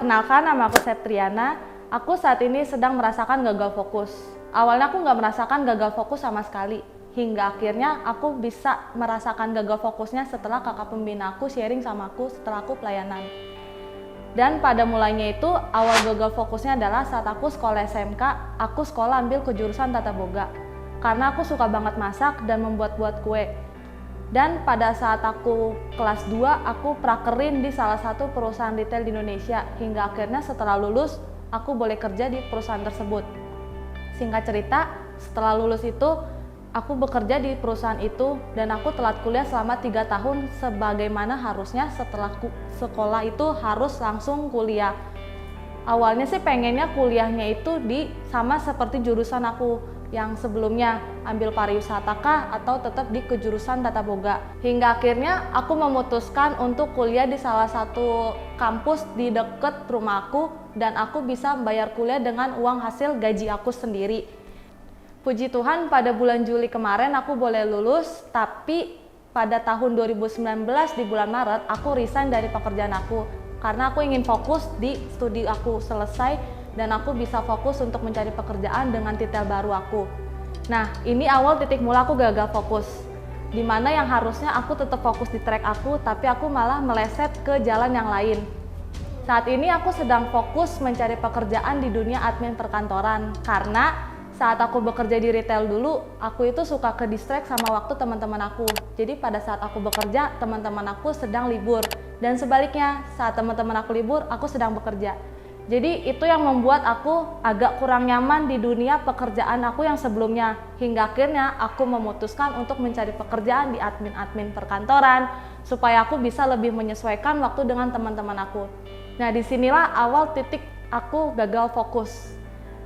perkenalkan, nama aku Septriana. Aku saat ini sedang merasakan gagal fokus. Awalnya aku nggak merasakan gagal fokus sama sekali. Hingga akhirnya aku bisa merasakan gagal fokusnya setelah kakak pembina aku sharing sama aku setelah aku pelayanan. Dan pada mulainya itu, awal gagal fokusnya adalah saat aku sekolah SMK, aku sekolah ambil kejurusan tata boga. Karena aku suka banget masak dan membuat-buat kue. Dan pada saat aku kelas 2, aku prakerin di salah satu perusahaan retail di Indonesia. Hingga akhirnya setelah lulus, aku boleh kerja di perusahaan tersebut. Singkat cerita, setelah lulus itu, aku bekerja di perusahaan itu dan aku telat kuliah selama 3 tahun sebagaimana harusnya setelah sekolah itu harus langsung kuliah. Awalnya sih pengennya kuliahnya itu sama seperti jurusan aku yang sebelumnya, ambil pariwisata kah atau tetap di kejurusan tata boga. Hingga akhirnya aku memutuskan untuk kuliah di salah satu kampus di dekat rumahku dan aku bisa bayar kuliah dengan uang hasil gaji aku sendiri. Puji Tuhan pada bulan Juli kemarin aku boleh lulus, tapi pada tahun 2019 di bulan Maret aku resign dari pekerjaan aku karena aku ingin fokus di studi aku selesai dan aku bisa fokus untuk mencari pekerjaan dengan titel baru aku. Nah, ini awal titik mula aku gagal fokus. Dimana yang harusnya aku tetap fokus di track aku, tapi aku malah meleset ke jalan yang lain. Saat ini aku sedang fokus mencari pekerjaan di dunia admin perkantoran. Karena saat aku bekerja di retail dulu, aku itu suka ke distract sama waktu teman-teman aku. Jadi pada saat aku bekerja, teman-teman aku sedang libur. Dan sebaliknya, saat teman-teman aku libur, aku sedang bekerja. Jadi itu yang membuat aku agak kurang nyaman di dunia pekerjaan aku yang sebelumnya. Hingga akhirnya aku memutuskan untuk mencari pekerjaan di admin-admin perkantoran supaya aku bisa lebih menyesuaikan waktu dengan teman-teman aku. Nah, disinilah awal titik aku gagal fokus.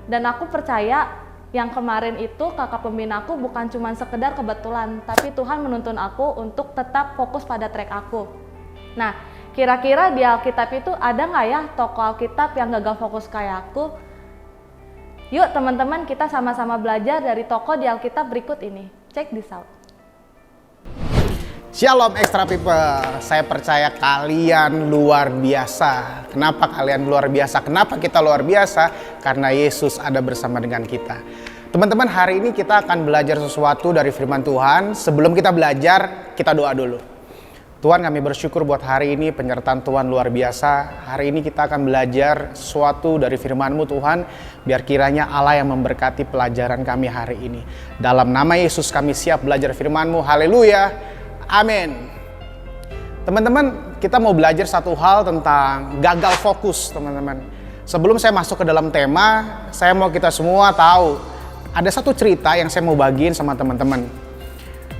Dan aku percaya yang kemarin itu kakak pembina aku bukan cuma sekedar kebetulan, tapi Tuhan menuntun aku untuk tetap fokus pada track aku. Nah, kira-kira di Alkitab itu ada nggak ya tokoh Alkitab yang gagal fokus kayak aku? Yuk teman-teman, kita sama-sama belajar dari tokoh di Alkitab berikut ini. Check this out. Shalom extra people, saya percaya kalian luar biasa. Kenapa kalian luar biasa? Kenapa kita luar biasa? Karena Yesus ada bersama dengan kita. Teman-teman, hari ini kita akan belajar sesuatu dari firman Tuhan. Sebelum kita belajar, kita doa dulu. Tuhan, kami bersyukur buat hari ini penyertaan Tuhan luar biasa. Hari ini kita akan belajar sesuatu dari firman-Mu Tuhan. Biar kiranya Allah yang memberkati pelajaran kami hari ini. Dalam nama Yesus kami siap belajar firman-Mu. Haleluya. Amin. Teman-teman, kita mau belajar satu hal tentang gagal fokus, teman-teman. Sebelum saya masuk ke dalam tema, saya mau kita semua tahu. Ada satu cerita yang saya mau bagiin sama teman-teman.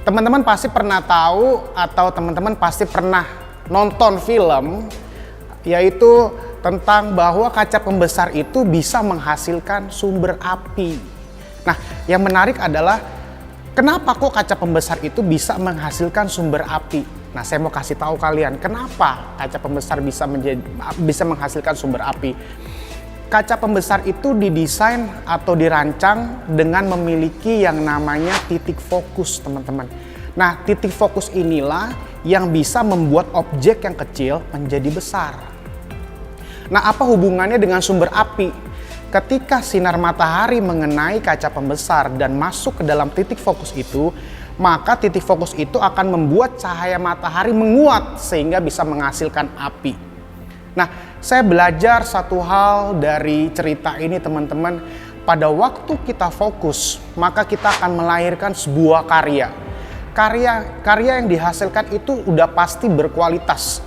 Teman-teman pasti pernah tahu atau teman-teman pasti pernah nonton film yaitu tentang bahwa kaca pembesar itu bisa menghasilkan sumber api. Nah, yang menarik adalah kenapa kok kaca pembesar itu bisa menghasilkan sumber api? Nah, saya mau kasih tahu kalian kenapa kaca pembesar bisa menghasilkan sumber api. Kaca pembesar itu didesain atau dirancang dengan memiliki yang namanya titik fokus, teman-teman. Nah, titik fokus inilah yang bisa membuat objek yang kecil menjadi besar. Nah, apa hubungannya dengan sumber api? Ketika sinar matahari mengenai kaca pembesar dan masuk ke dalam titik fokus itu, maka titik fokus itu akan membuat cahaya matahari menguat sehingga bisa menghasilkan api. Nah, saya belajar satu hal dari cerita ini, teman-teman. Pada waktu kita fokus, maka kita akan melahirkan sebuah karya. Karya yang dihasilkan itu udah pasti berkualitas.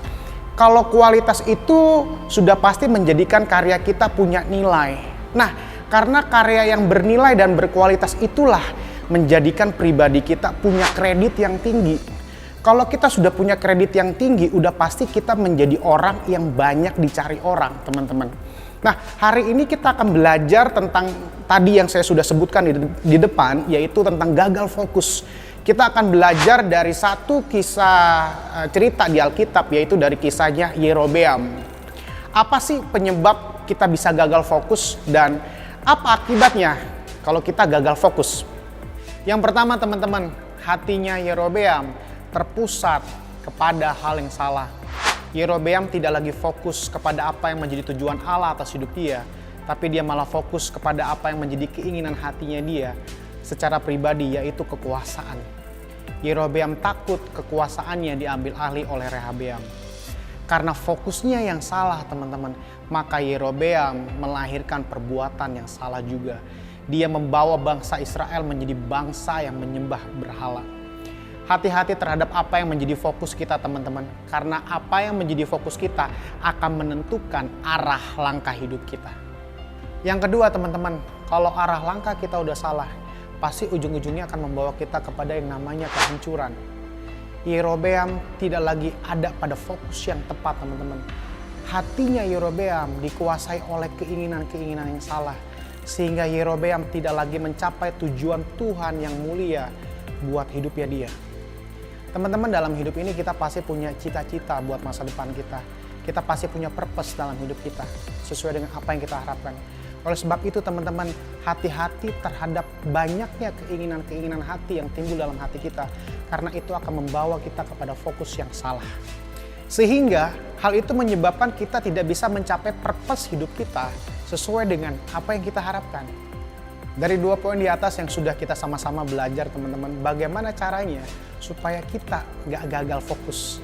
Kalau kualitas itu sudah pasti menjadikan karya kita punya nilai. Nah, karena karya yang bernilai dan berkualitas itulah menjadikan pribadi kita punya kredit yang tinggi. Kalau kita sudah punya kredit yang tinggi, udah pasti kita menjadi orang yang banyak dicari orang, teman-teman. Nah, hari ini kita akan belajar tentang tadi yang saya sudah sebutkan di depan, yaitu tentang gagal fokus. Kita akan belajar dari satu kisah cerita di Alkitab, yaitu dari kisahnya Yerobeam. Apa sih penyebab kita bisa gagal fokus dan apa akibatnya kalau kita gagal fokus? Yang pertama, teman-teman, hatinya Yerobeam terpusat kepada hal yang salah. Yerobeam tidak lagi fokus kepada apa yang menjadi tujuan Allah atas hidup dia, tapi dia malah fokus kepada apa yang menjadi keinginan hatinya dia secara pribadi, yaitu kekuasaan. Yerobeam takut kekuasaannya diambil alih oleh Rehabeam. Karena fokusnya yang salah, teman-teman, maka Yerobeam melahirkan perbuatan yang salah juga. Dia membawa bangsa Israel menjadi bangsa yang menyembah berhala. Hati-hati terhadap apa yang menjadi fokus kita, teman-teman. Karena apa yang menjadi fokus kita akan menentukan arah langkah hidup kita. Yang kedua, teman-teman, kalau arah langkah kita udah salah, pasti ujung-ujungnya akan membawa kita kepada yang namanya kehancuran. Yerobeam tidak lagi ada pada fokus yang tepat, teman-teman. Hatinya Yerobeam dikuasai oleh keinginan-keinginan yang salah, sehingga Yerobeam tidak lagi mencapai tujuan Tuhan yang mulia buat hidupnya dia. Teman-teman, dalam hidup ini kita pasti punya cita-cita buat masa depan kita. Kita pasti punya purpose dalam hidup kita, sesuai dengan apa yang kita harapkan. Oleh sebab itu, teman-teman, hati-hati terhadap banyaknya keinginan-keinginan hati yang timbul dalam hati kita. Karena itu akan membawa kita kepada fokus yang salah. Sehingga hal itu menyebabkan kita tidak bisa mencapai purpose hidup kita sesuai dengan apa yang kita harapkan. Dari 2 poin di atas yang sudah kita sama-sama belajar, teman-teman, bagaimana caranya supaya kita nggak gagal fokus.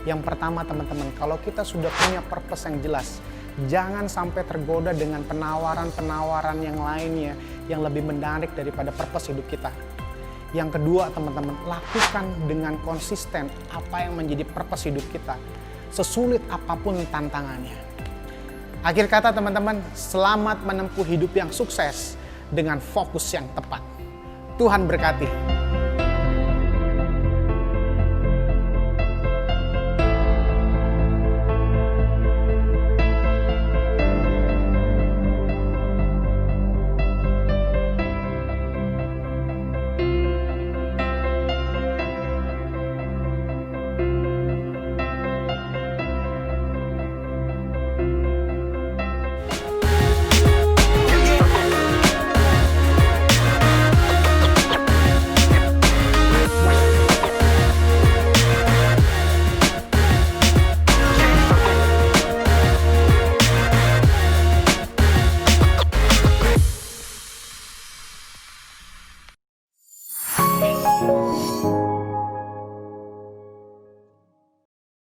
Yang pertama, teman-teman, kalau kita sudah punya purpose yang jelas, jangan sampai tergoda dengan penawaran-penawaran yang lainnya yang lebih menarik daripada purpose hidup kita. Yang kedua, teman-teman, lakukan dengan konsisten apa yang menjadi purpose hidup kita, sesulit apapun tantangannya. Akhir kata, teman-teman, selamat menempuh hidup yang sukses dengan fokus yang tepat. Tuhan berkati.